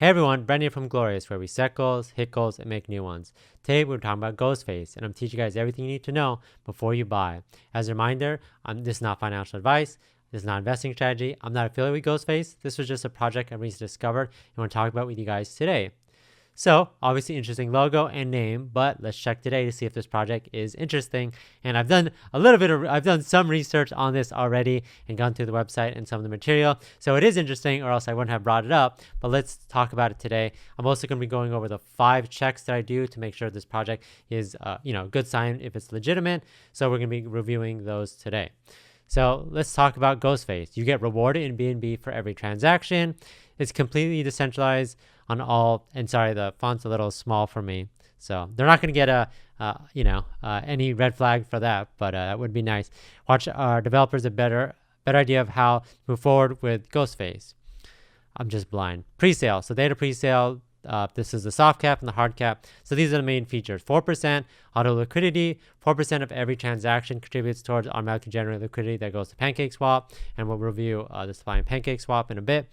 Hey everyone, Brendan from Goalorious, where we set goals, hit goals, and make new ones. Today we're talking about Ghostface, and I'm teaching you guys everything you need to know before you buy. As a reminder, this is not financial advice. This is not investing strategy. I'm not affiliated with Ghostface. This was just a project I recently discovered and want to talk about with you guys today. So obviously interesting logo and name, but let's check today to see if this project is interesting. And I've done some research on this already and gone through the website and some of the material. So it is interesting, or else I wouldn't have brought it up, but let's talk about it today. I'm also going to be going over the 5 checks that I do to make sure this project is, good sign if it's legitimate. So we're going to be reviewing those today. So let's talk about Ghostface. You get rewarded in BNB for every transaction. It's completely decentralized on all, and sorry, the font's a little small for me. So they're not going to get any red flag for that, but that would be nice. Watch our developers a better idea of how to move forward with Ghostface. I'm just blind. Presale. So data presale. This is the soft cap and the hard cap. So these are the main features. 4% auto liquidity. 4% of every transaction contributes towards automatically generated liquidity that goes to PancakeSwap. And we'll review the supply in PancakeSwap in a bit.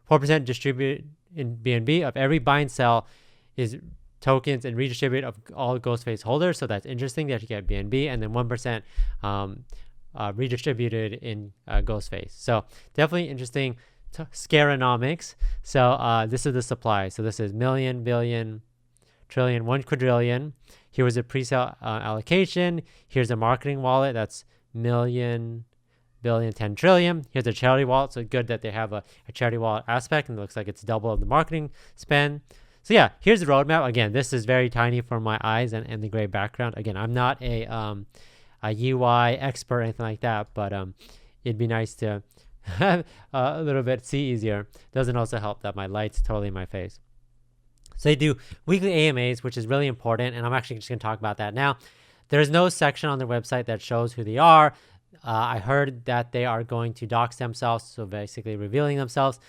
4% distributed in BNB of every buy and sell is tokens and redistribute of all Ghostface holders. So that's interesting that you get BNB, and then 1% redistributed in Ghostface. So definitely interesting. Scarenomics. So this is the supply. So this is million, billion, trillion, 1 quadrillion. Here was a pre-sale allocation. Here's a marketing wallet. That's million, billion, 10 trillion. Here's a charity wallet. So good that they have a charity wallet aspect, and it looks like it's double of the marketing spend. So yeah, here's the roadmap. Again, this is very tiny for my eyes and the gray background. Again, I'm not a UI expert or anything like that, but it'd be nice to have a little bit see easier. Doesn't also help that my light's totally in my face. So they do weekly AMAs, which is really important, and I'm actually just going to talk about that now. There's no section on their website that shows who they are. I heard that they are going to dox themselves, so basically revealing themselves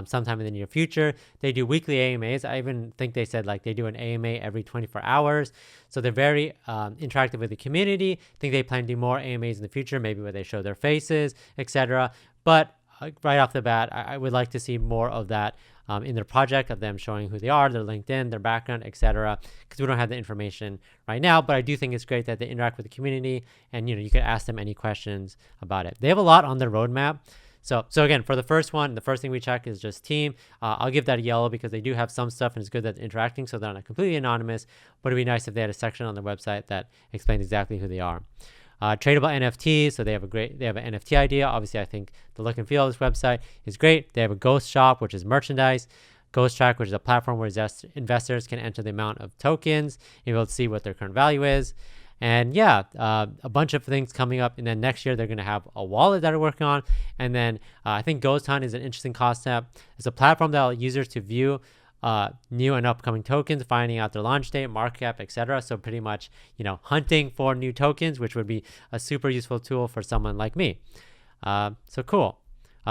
sometime in the near future. They do weekly AMAs. I even think they said like they do an AMA every 24 hours. So they're very interactive with the community. I think they plan to do more AMAs in the future, maybe where they show their faces, etc. But right off the bat, I would like to see more of that in their project, of them showing who they are, their LinkedIn, their background, etc. Because we don't have the information right now, but I do think it's great that they interact with the community, and you can ask them any questions about it. They have a lot on their roadmap. So again, for the first one, the first thing we check is just team. I'll give that a yellow because they do have some stuff, and it's good that they're interacting, so they're not completely anonymous. But it'd be nice if they had a section on their website that explains exactly who they are. Tradable NFTs, so they have an NFT idea. Obviously, I think the look and feel of this website is great. They have a Ghost Shop, which is merchandise. Ghost Track, which is a platform where investors can enter the amount of tokens and be able to see what their current value is. And yeah, a bunch of things coming up. And then next year, they're going to have a wallet that they're working on. And then I think Ghost Hunt is an interesting concept. It's a platform that allows users to view new and upcoming tokens, finding out their launch date, market cap, etc. So pretty much, hunting for new tokens, which would be a super useful tool for someone like me. So cool.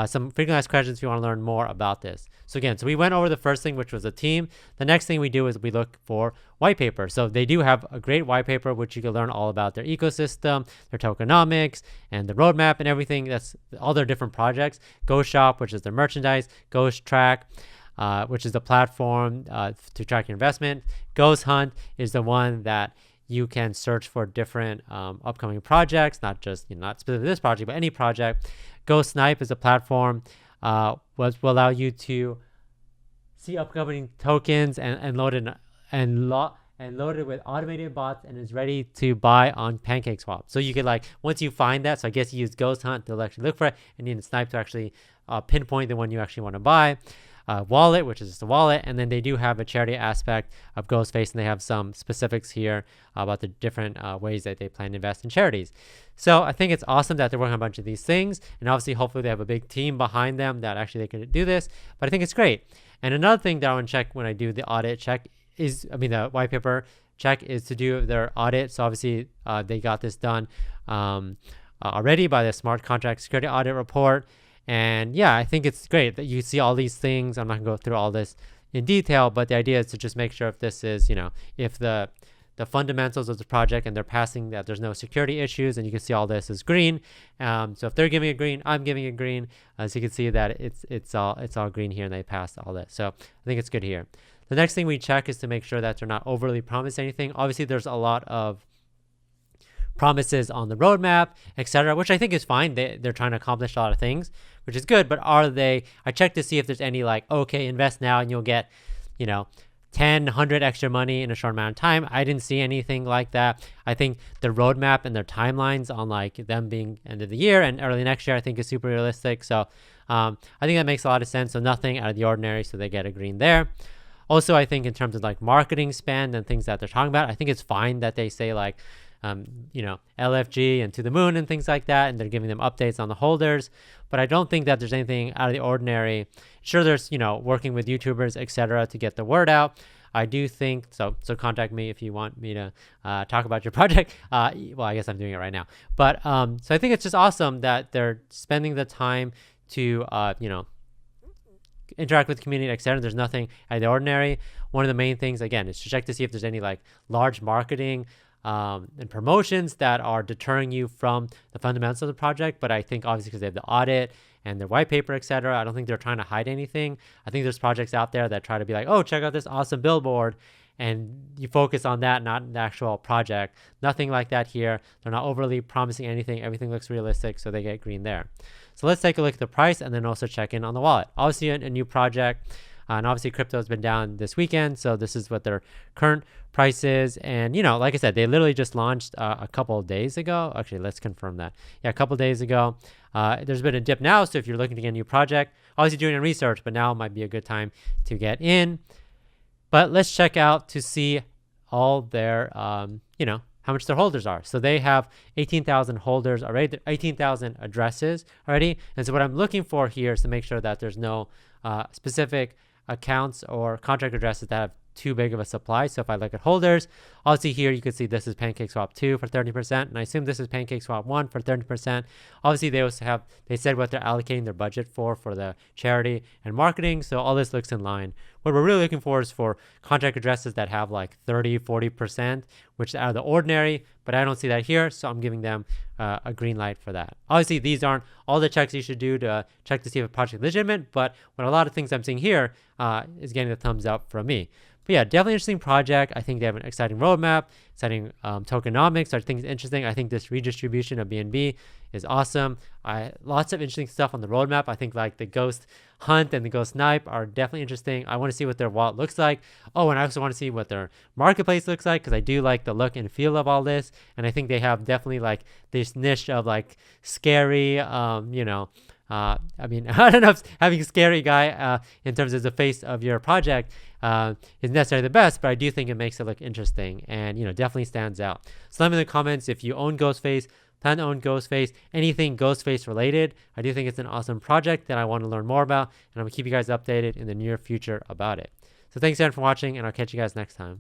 Some frequently asked questions if you want to learn more about this. So again, we went over the first thing, which was a team. The next thing we do is we look for white paper. So they do have a great white paper, which you can learn all about their ecosystem, their tokenomics, and the roadmap and everything. That's all their different projects. Ghost Shop, which is their merchandise. Ghost Track, which is the platform to track your investment. Ghost Hunt is the one that you can search for different upcoming projects, not just not specifically this project, but any project. Ghost Snipe is a platform which will allow you to see upcoming tokens and load it with automated bots, and is ready to buy on PancakeSwap. So you could once you find that, so I guess you use Ghost Hunt to actually look for it, and then Snipe to actually pinpoint the one you actually want to buy. Wallet, which is just a wallet, and then they do have a charity aspect of Ghostface, and they have some specifics here about the different ways that they plan to invest in charities. So I think it's awesome that they're working on a bunch of these things, and obviously hopefully they have a big team behind them that actually they can do this, but I think it's great. And another thing that I want to check when I do the audit check is, the white paper check is to do their audit. So obviously they got this done already by the smart contract security audit report. And yeah, I think it's great that you see all these things. I'm not gonna go through all this in detail, but the idea is to just make sure if this is, if the the fundamentals of the project, and they're passing that there's no security issues, and you can see all this is green. So if they're giving a green, I'm giving a green. So you can see that it's all green here, and they passed all this. So I think it's good here. The next thing we check is to make sure that they're not overly promised anything. Obviously, there's a lot of promises on the roadmap, etc., which I think is fine. They're trying to accomplish a lot of things, which is good. But are they? I checked to see if there's any like, okay, invest now and you'll get, 10, 100 extra money in a short amount of time. I didn't see anything like that. I think the roadmap and their timelines on like them being end of the year and early next year, I think is super realistic. So I think that makes a lot of sense. So nothing out of the ordinary. So they get a green there. Also, I think in terms of like marketing spend and things that they're talking about, I think it's fine that they say like, LFG and to the moon and things like that, and they're giving them updates on the holders. But I don't think that there's anything out of the ordinary. Sure, there's working with YouTubers, etc., to get the word out. I do think so contact me if you want me to talk about your project. Well, I guess I'm doing it right now. But so I think it's just awesome that they're spending the time to interact with the community, etc. There's nothing out of the ordinary. One of the main things, again, is to check to see if there's any like large marketing and promotions that are deterring you from the fundamentals of the project. But I think obviously because they have the audit and their white paper, etc., I don't think they're trying to hide anything. I think there's projects out there that try to be like, oh, check out this awesome billboard, and you focus on that, not the actual project. Nothing like that here. They're not overly promising anything. Everything looks realistic, so they get green there. So let's take a look at the price and then also check in on the wallet. Obviously a new project. And obviously crypto has been down this weekend. So this is what their current price is. And, like I said, they literally just launched a couple of days ago. Actually, let's confirm that. Yeah, a couple of days ago. There's been a dip now. So if you're looking to get a new project, obviously doing research, but now might be a good time to get in. But let's check out to see all their, how much their holders are. So they have 18,000 holders already, 18,000 addresses already. And so what I'm looking for here is to make sure that there's no specific accounts or contract addresses that have too big of a supply. So if I look at holders, obviously here you can see this is PancakeSwap 2 for 30%, and I assume this is PancakeSwap 1 for 30%. Obviously they said what they're allocating their budget for the charity and marketing, so all this looks in line. What we're really looking for is for contract addresses that have like 30, 40%, which is out of the ordinary, but I don't see that here, so I'm giving them a green light for that. Obviously, these aren't all the checks you should do to check to see if a project is legitimate, but what a lot of things I'm seeing here is getting the thumbs up from me. But yeah, definitely interesting project. I think they have an exciting roadmap, exciting tokenomics. I think it's interesting. I think this redistribution of BNB is awesome. Lots of interesting stuff on the roadmap. I think like the Ghost Hunt and the Ghost Snipe are definitely interesting. I want to see what their wallet looks like. Oh, and I also want to see what their marketplace looks like because I do like the look and feel of all this. And I think they have definitely like this niche of like scary, I don't know if having a scary guy in terms of the face of your project is necessarily the best, but I do think it makes it look interesting and, definitely stands out. So let me know in the comments if you own Ghostface, plan to own Ghostface, anything Ghostface related. I do think it's an awesome project that I want to learn more about, and I'm going to keep you guys updated in the near future about it. So thanks again for watching, and I'll catch you guys next time.